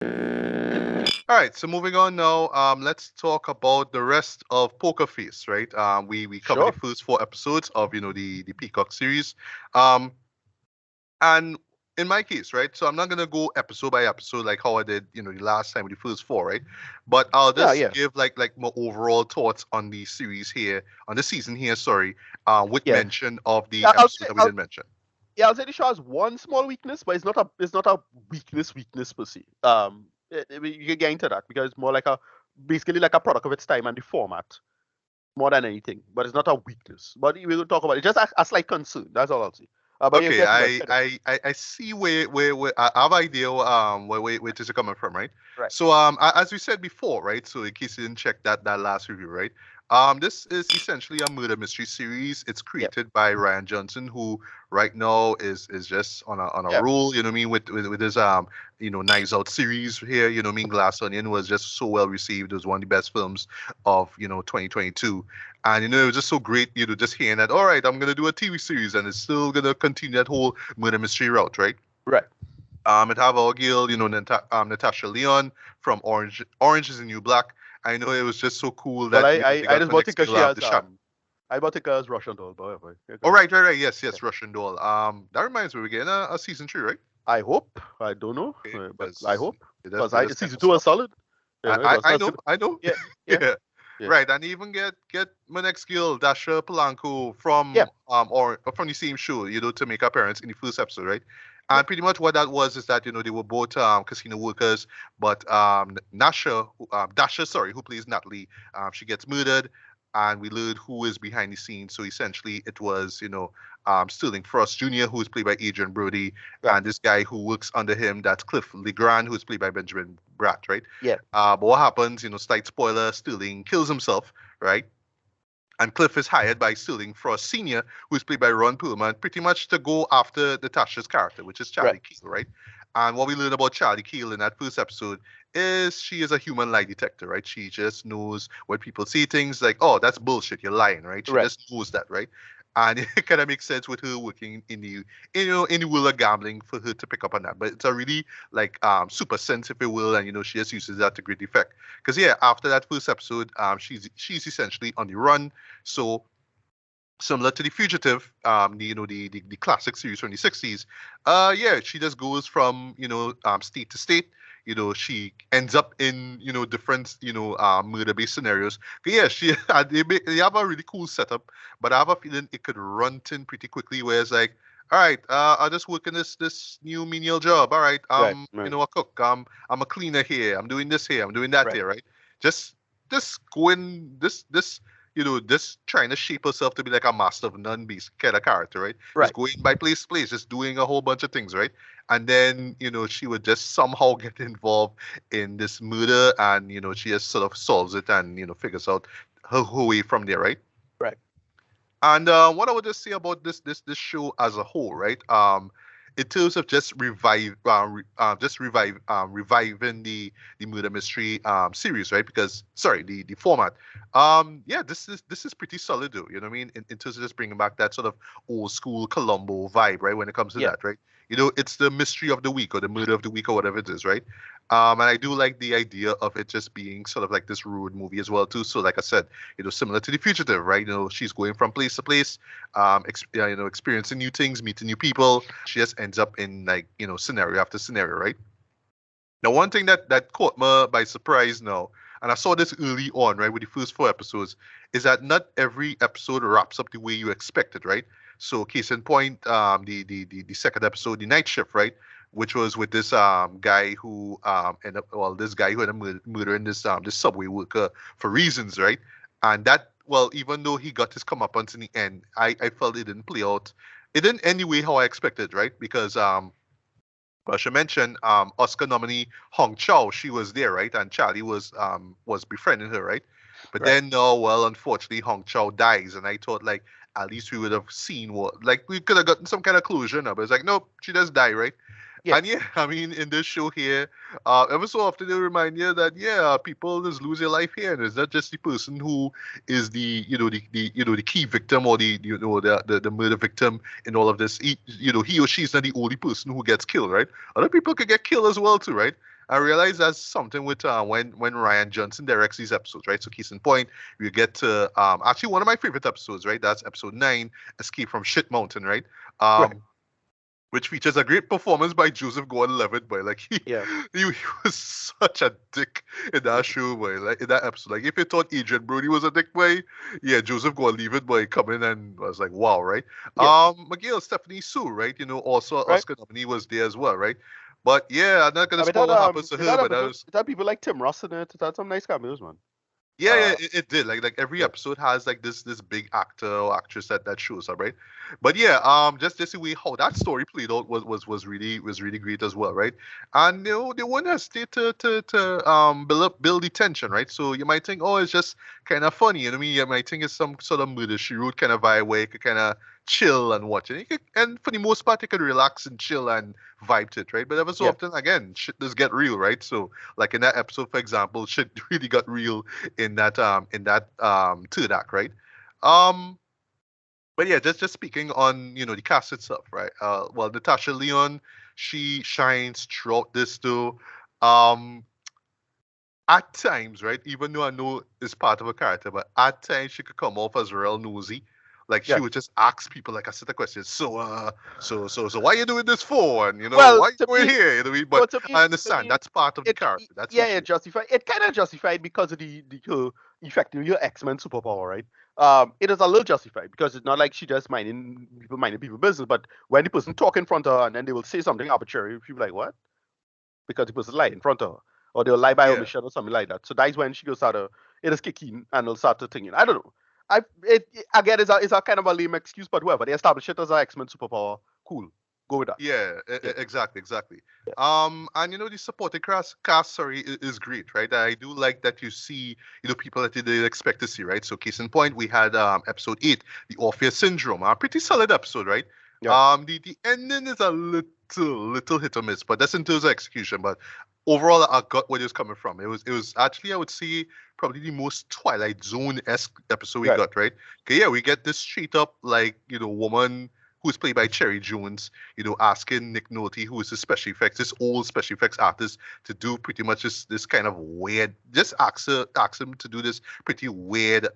All right, so moving on now, let's talk about the rest of Poker Face, right? We covered the Sure. first 4 episodes of the Peacock series, um, and in my case, right? So I'm not gonna go episode by episode like how I did, the last time with the first 4, right? But I'll Yeah, just yeah, give like my overall thoughts on the series here, on the season here, sorry, with yeah. mention of the Yeah, episode that we didn't mention. I'll say the show has one small weakness, but it's not a weakness per se. You can get into that because it's more like a basically like a product of its time and the format more than anything. But it's not a weakness. But we will talk about it. Just a slight concern. That's all I'll say. But you Okay, get I it. I I I see where I have idea where this is coming from, right? Right. So as we said before, right? So in case you didn't check that last review, right? This is essentially a murder mystery series. It's Yep. created by Ryan Johnson, who right now is just on a Yep. roll. You know what I mean? With his Knives Out series here. You know what I mean? Glass Onion was just so well received. It was one of the best films of 2022. And it was just so great, just hearing that, all right, I'm gonna do a TV series and it's still gonna continue that whole murder mystery route, right? Right. It have our girl, Natasha Leon from Orange is the New Black. I know it was just so cool Well, that they I got just the about next think girl she out of has the shot. I about think as Russian doll, but whatever. Yeah, Oh, go ahead. right. Yes, Yeah. yes, Russian Doll. That reminds me, we're getting a season 3, right? I hope. I don't know, Okay, but I because hope it does because it I does kind season of two was stuff. solid. It was I not know, good. I know. Yeah. Yeah. Yeah. Yeah. Right, and even get my next girl, Dasha Polanco Yeah. or from the same show, to make appearance in the first episode, right? Yeah. And pretty much what that was is that they were both casino workers, but Dasha, sorry, who plays Natalie, she gets murdered, and we learn who is behind the scenes. So essentially, it was Sterling Frost Jr., who is played by Adrian Brody, Right. and this guy who works under him, that's Cliff Legrand, who is played by Benjamin Bratt, right? Yeah. But what happens, slight spoiler, Sterling kills himself, right? And Cliff is hired by Sterling Frost Sr., who's played by Ron Perlman, pretty much to go after Natasha's character, which is Right. Charlie Keel, right? And what we learn about Charlie Keel in that first episode is she is a human lie detector, right? She just knows when people say things like, oh, that's bullshit, you're lying, right? She Right. just knows that, right? And it kind of makes sense with her working in the world of gambling for her to pick up on that. But it's a really like super sense, if you will, and she just uses that to great effect. Because yeah, after that first episode, she's essentially on the run. So similar to the Fugitive, the classic series from the 60s. Yeah, she just goes from state to state. She ends up in different murder-based scenarios. Yeah, she they have a really cool setup, but I have a feeling it could run thin pretty quickly. Where it's like, all right, I just work in this new menial job. All right, Right. Right. a cook. I'm a cleaner here. I'm doing this here. I'm doing that Right. here. Right, just going this trying to shape herself to be like a master of none beast kind of character, right? Just Right. going by place to place, just doing a whole bunch of things, right? And then, she would just somehow get involved in this murder and, she just sort of solves it and, figures out her way from there, right? Right. And what I would just say about this show as a whole, right? In terms of reviving the murder mystery series, right? Because sorry, the format. Yeah, this is pretty solid, though. You know what I mean? In terms of just bringing back that sort of old school Columbo vibe, right? When it comes to Yeah. that, right? It's the mystery of the week or the murder of the week or whatever it is, right? And I do like the idea of it just being sort of like this road movie as well, too. So, like I said, similar to the fugitive, right? She's going from place to place, experiencing new things, meeting new people. She just ends up in like, scenario after scenario, right? Now, one thing that caught me by surprise now, and I saw this early on, right, with the first 4 episodes, is that not every episode wraps up the way you expect it, right? So, case in point, the second episode, the night shift, right, which was with this guy who this guy who ended up murdering this subway worker for reasons, right? And that, well, even though he got his comeuppance in the end, I felt it didn't play out. It didn't any way how I expected, right? Because well, she mentioned Oscar nominee Hong Chow. She was there, right? And Charlie was befriending her, right? But Right. then, no, well, unfortunately, Hong Chow dies, and I thought like at least we would have seen what, like we could have gotten some kind of closure, no? But it's like, nope, she does die, right? Yeah. And yeah, I mean, in this show here, ever so often they remind you that yeah, people just lose their life here, and it's not just the person who is the key victim or the murder victim in all of this. He or she's not the only person who gets killed, right? Other people could get killed as well too, right? I realize that's something with when Ryan Johnson directs these episodes, right? So case in point, we get to actually one of my favorite episodes, right? That's episode 9, Escape from Shit Mountain, right? Right. Which features a great performance by Joseph Gordon-Levitt, boy. Like Yeah. he was such a dick in that show, boy. Like in that episode, like if you thought Adrian Brody was a dick, boy, yeah, Joseph Gordon-Levitt, boy, come in and was like, wow, right? Yeah. Miguel Stephanie Sue, right? Also Right. Oscar nominee was there as well, right? But yeah, I'm not gonna I mean, spoil what happens to her, but that was it had people like Tim Ross in it. It had some nice cameos, man. yeah, it did. Like every Yeah. episode has like this big actor or actress that shows up, right? But yeah, just the way how that story played out was really great as well, right? And they won't hesitate to build the tension, right? So you might think, oh, it's just kind of funny, you know what I mean? You might think it's some sort of murder she wrote kind of vibe where you could kind of chill and watch it. And for the most part, you could relax and chill and vibe to it, right? But ever so Yeah. often, again, shit does get real, right? So like in that episode, for example, shit really got real in that third act, right? Um, but yeah, just speaking on the cast itself, right? Well, Natasha Leon, she shines throughout this too. Um, at times, right? Even though I know it's part of a character, but at times she could come off as real nosy. Like she Yeah. would just ask people like a set of questions. So why are you doing this for? And Well, why are you to going me, here? You know what I mean? well, But I understand that's part of the it character. That's who yeah, she it is. justified. It kind of justified because of the her effectively your X-Men superpower, right? It is a little justified because it's not like she just minding people business, but when the person talk in front of her and then they will say something arbitrary, people like what? Because the person lie in front of her, or they'll lie by Yeah. omission or something like that. So that's when she goes start to it is kicking and they'll start to thinking. I don't know. Again, it's a kind of a lame excuse, but whatever. They establish it as an X-Men superpower. Cool, go with that. Yeah, Yeah, exactly. yeah, And the supporting cast, sorry, is great, right? I do like that you see, people that you didn't expect to see, right? So, case in point, we had episode 8, the Orpheus Syndrome, a pretty solid episode, right? yeah. The ending is a little hit or miss, but that's in terms of execution. But overall, I got where it was coming from. It was actually, I would say, probably the most Twilight Zone-esque episode we Right. got, right? Okay, yeah, we get this straight up like woman who's played by Cherry Jones, asking Nick Nolte, who is this old special effects artist, to do pretty much this kind of weird, just ask him to do this pretty weird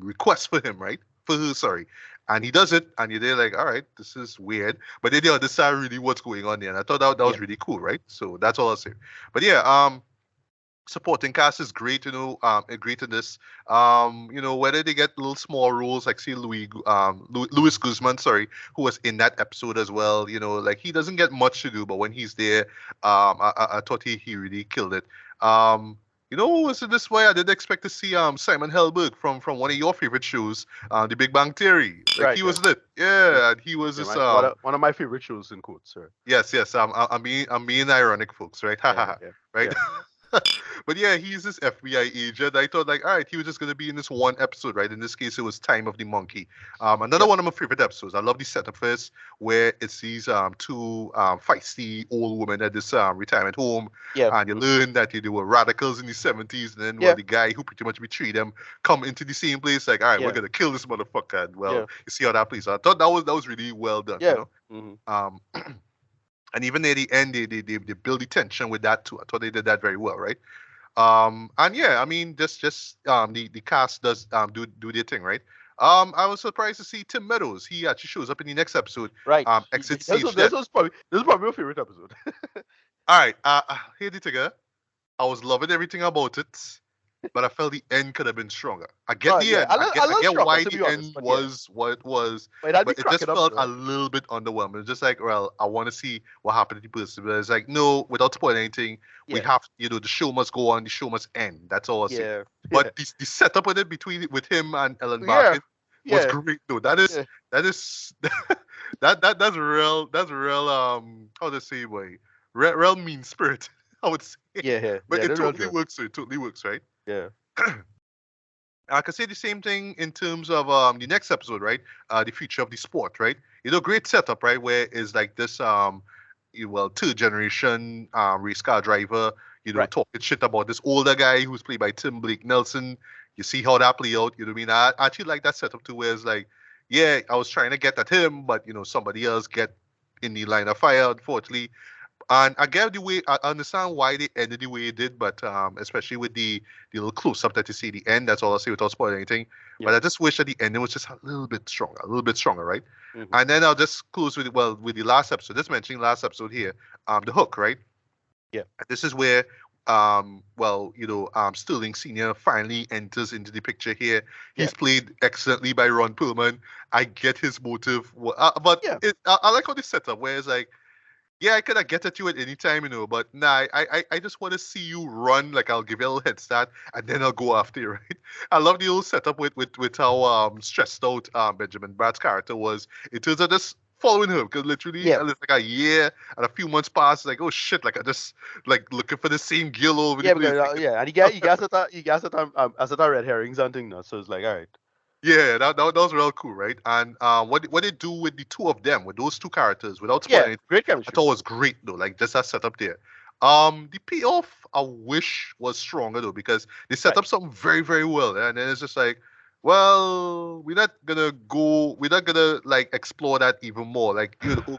request for him, right? For her, sorry. And he does it, and you're there like, all right, this is weird. But then you understand really what's going on there. And I thought that Yeah. was really cool, right? So that's all I'll say. But yeah, supporting cast is great, great in this. Whether they get little small roles like say Louis Guzman, sorry, who was in that episode as well. Like he doesn't get much to do, but when he's there, I thought he really killed it. Was it this way? I didn't expect to see Simon Helberg from one of your favorite shows, The Big Bang Theory. Like Right, he yeah. was lit, yeah, and he was Yeah, this one of my favorite shows in quotes, sir. yes. I'm being ironic, folks, right? Yeah, yeah, Right. yeah. But yeah, he's this FBI agent. I thought like, all right, he was just gonna be in this one episode, right? In this case, it was Time of the Monkey. Another Yeah. one of my favorite episodes. I love the setup for this, where it's these two feisty old women at this retirement home, Yeah. and you learn that they were radicals in the 70s, and then Yeah. the guy who pretty much betrayed them come into the same place, like, all right, we're Yeah. gonna kill this motherfucker. And Yeah. you see how that plays. I thought that was really well done. Yeah. Mm-hmm. And even near the end, they build the tension with that too. I thought they did that very well, right? And yeah, I mean, just the cast does do their thing, right? I was surprised to see Tim Meadows. He actually shows up in the next episode. Right. Exit This stage. was probably my favorite episode. All right. Here the thing. I was loving everything about it, but I felt the end could have been stronger. I get Oh, the yeah, end. a little I get stronger, why to be the honest, end but yeah. was what it was, But that'd be but it just cracking up, felt though. a little bit underwhelming. It's just like, well, I want to see what happened to the person, but it's like, no, without spoiling anything, we Yeah. have, the show must go on, the show must end. That's all I say. Yeah. But the setup with it with him and Ellen Yeah. Barkin was Yeah. great. No, that is that's real. That's real. How to say, boy, real mean spirit. I would say. Yeah. But Yeah, it they're real totally good. works. So it totally works, right? Yeah. I can say the same thing in terms of the next episode, right? The future of the sport, right? Great setup, right? Where it's like this third generation race car driver, Right. talking shit about this older guy who's played by Tim Blake Nelson. You see how that play out, you know what I mean? I actually like that setup too, where it's like, yeah, I was trying to get at him, but somebody else get in the line of fire, unfortunately. And I get the way, I understand why they ended the way it did, but especially with the little close up that you see at the end, that's all I'll say without spoiling anything. Yeah. But I just wish that the ending was just a little bit stronger, right? Mm-hmm. And then I'll just close with with the last episode. Just mentioning last episode here, the hook, right? Yeah. This is where Sterling Senior finally enters into the picture here. Yeah. He's played excellently by Ron Perlman. I get his motive, but Yeah. I like how they set up where it's like, yeah, I could get at you at any time, but nah, I just want to see you run. Like, I'll give you a little head start, and then I'll go after you, right? I love the whole setup with how stressed out Benjamin Bratt's character was in terms of just following him, because literally Yeah. it's like a year and a few months passed, like, oh shit, like I just like looking for the same girl all over the Yeah, place. because and you guys at red herrings and thing now. So it's like, all right. Yeah, that was real cool, right? And what they do with the two of them, with those two characters, without spoiling Yeah, anything, great I chemistry. thought was great though. Like just that setup there. The payoff I wish was stronger though, because they set Right. up something very, very well, and then it's just like, well, we're not gonna like explore that even more. Like,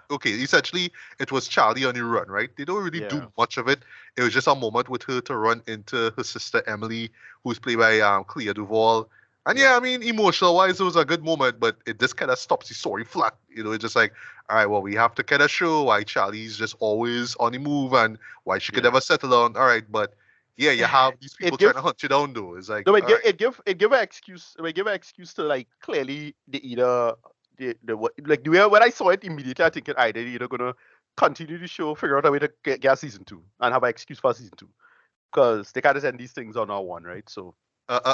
okay, essentially it was Charlie on the run, right? They don't really do Yeah. much of it. It was just a moment with her to run into her sister Emily, who's played by Clea Duvall. And Yeah. yeah, I mean, emotional wise, it was a good moment, but it just kind of stops the story flat. It's just like, all right, well, we have to kind of show why Charlie's just always on the move and why she could Yeah. never settle down. All right, but yeah, you have these people It trying give to hunt you down, though. It's like, no, all right, it give an excuse. It give an excuse to like clearly the either like the way when I saw it immediately, I think they're either gonna continue the show, figure out a way to get a season 2, and have an excuse for season 2, because they can't just end these things on our one, right? So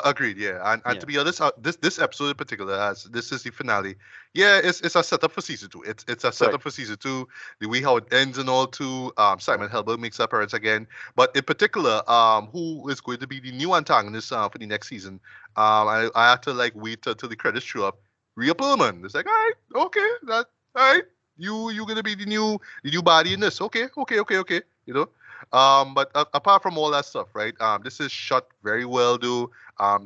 agreed, yeah. And yeah. to be honest, this episode in particular, as this is the finale, yeah, it's a setup for season two. It's a Right. setup for season two. The way how it ends and all too. Simon Helberg makes an appearance again, but in particular, who is going to be the new antagonist for the next season? I had to like wait until the credits show up. Rhea Perlman. It's like, all right, okay, that all right. You gonna be the new body in this? Okay, okay, okay, okay. But apart from all that stuff, right? This is shot very well, though.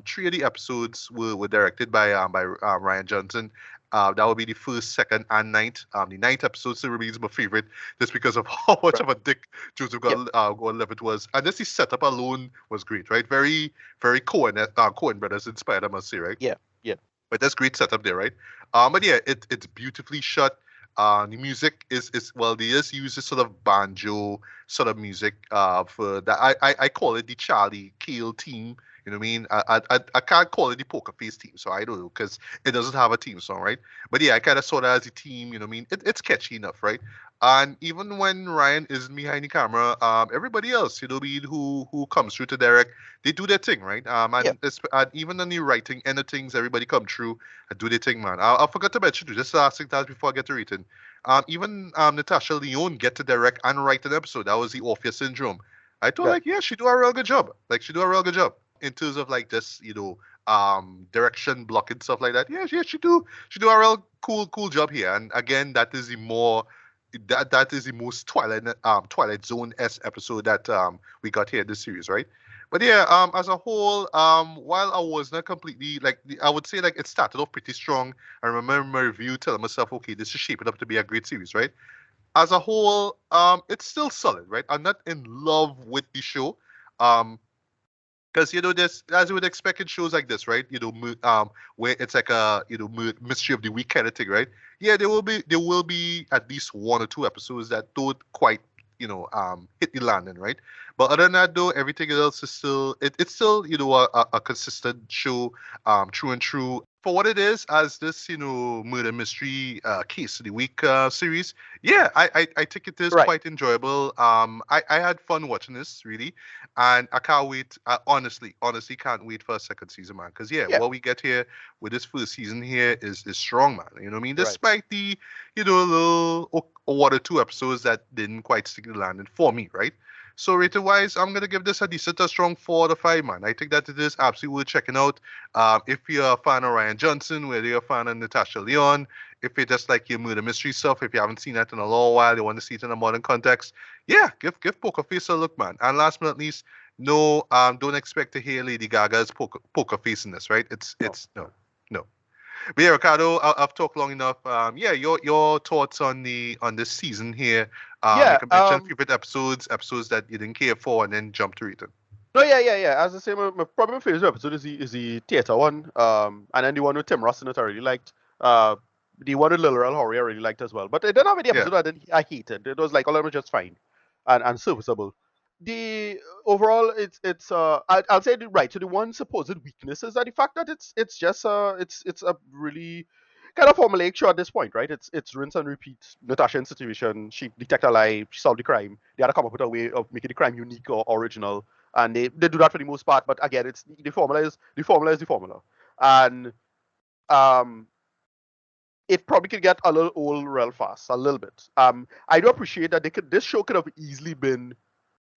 Three of the episodes were directed by Ryan Johnson. That would be the first, second, and ninth. The ninth episode still remains my favorite, just because of how much Right. of a dick Joseph Yep. Gordon-Levitt was, and just the setup alone was great, right? Very, very Coen brothers inspired, I must say, right? Yeah. Yeah. But that's great setup there, right? But yeah, it's beautifully shot. The music is well, they just use this sort of banjo sort of music for that. I call it the Charlie Kale team. You know what I mean? I can't call it the Poker Face team, so I don't know, because it doesn't have a team song, right? But yeah, I kind of saw that as a team. You know what I mean? It's catchy enough, right? And even when Ryan isn't behind the camera, everybody else, who comes through to Derek, they do their thing, right? Yeah. And even on the writing end of things, everybody come through and do their thing, man. I forgot to mention, just last thing that before I get to rating. Even Natasha Leone get to direct and write an episode. That was the Orpheus syndrome. I thought, Right. like, yeah, she do a real good job. Like, she do a real good job in terms of like just direction blocking stuff like that. Yeah, she do a real cool job here. And again, that is the most Twilight Zone s episode that we got here in this series, right? But yeah, as a whole, while I was not completely like, I would say like it started off pretty strong. I remember my review telling myself, okay, this is shaping up to be a great series, right? As a whole, it's still solid, right? I'm not in love with the show, because this, as you would expect in shows like this, right? Where it's like a mystery of the week kind of thing, right? Yeah, there will be at least one or two episodes that don't quite hit the landing, right? But other than that, though, everything else is still it's still a consistent show, true and true for what it is as this murder mystery case of the week series. Yeah, I think it is Right. quite enjoyable. I had fun watching this, really, and I can't wait. I honestly can't wait for a second season, man. Because yeah, Yeah. what we get here with this first season here is strong, man. You know what I mean? Right. Despite the little one or two episodes that didn't quite stick the landing for me, right? So rated wise, I'm gonna give this a decent, a strong 4 out of 5, man. I think that it is absolutely worth checking out. If you're a fan of Ryan Johnson, whether you're a fan of Natasha Leon, if you just like your murder mystery stuff, if you haven't seen that in a long while, you want to see it in a modern context, yeah, give Poker Face a look, man. And last but not least, no, don't expect to hear Lady Gaga's poker Face in this, right? It's no. But yeah, Ricardo, I've talked long enough. Yeah, your thoughts on this season here Yeah. You can mention favorite episodes that you didn't care for, and then jump to rate it. No, yeah. As I say, probably my favorite episode is the theater one. And then the one with Tim Ross in it I really liked. The one with Lil Rel Howery I really liked as well. But it didn't have any Yeah. episode I hated. It was like all of them were just fine and serviceable. The overall I'll say right. So the one supposed weaknesses are the fact that it's just it's a really kind of formulaic show at this point, right? It's rinse and repeat. Natasha in situation, she detected a lie, she solved the crime. They had to come up with a way of making the crime unique or original, and they do that for the most part. But again, it's the formula is the formula, and um, it probably could get a little old real fast, a little bit. I do appreciate that this show could have easily been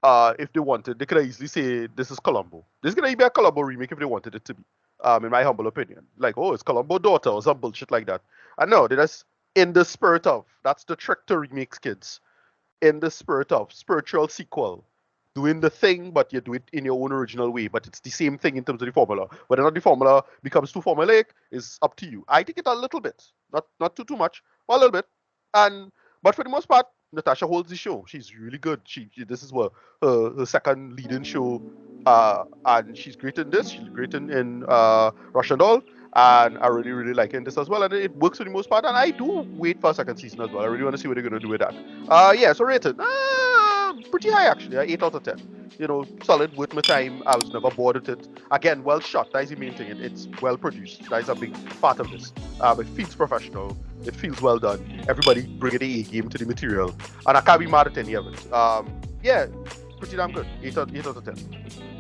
if they wanted, they could have easily say this is Columbo. This could be a Columbo remake if they wanted it to be. In my humble opinion, like oh, it's Columbo daughter or some bullshit like that. I know they just in the spirit of that's the trick to remakes, kids. In the spirit of spiritual sequel, doing the thing, but you do it in your own original way. But it's the same thing in terms of the formula. Whether or not the formula becomes too formulaic is up to you. I think it a little bit, not too much, but a little bit. And but for the most part, Natasha holds the show. She's really good. She this is what her second leading show, and she's great in this. She's great in Russian Doll, and I really like in this as well. And it works for the most part. And I do wait for a second season as well. I really want to see what they're gonna do with that. Yeah. So rated, pretty high actually. 8 out of 10. You know, solid, worth my time. I was never bored with it. Again, well shot. That is the main thing. It's well produced. That is a big part of this. It feels professional. It feels well done. Everybody bringing the A game to the material, and I can't be mad at any of it. Yeah, pretty damn good. 8 out of 10.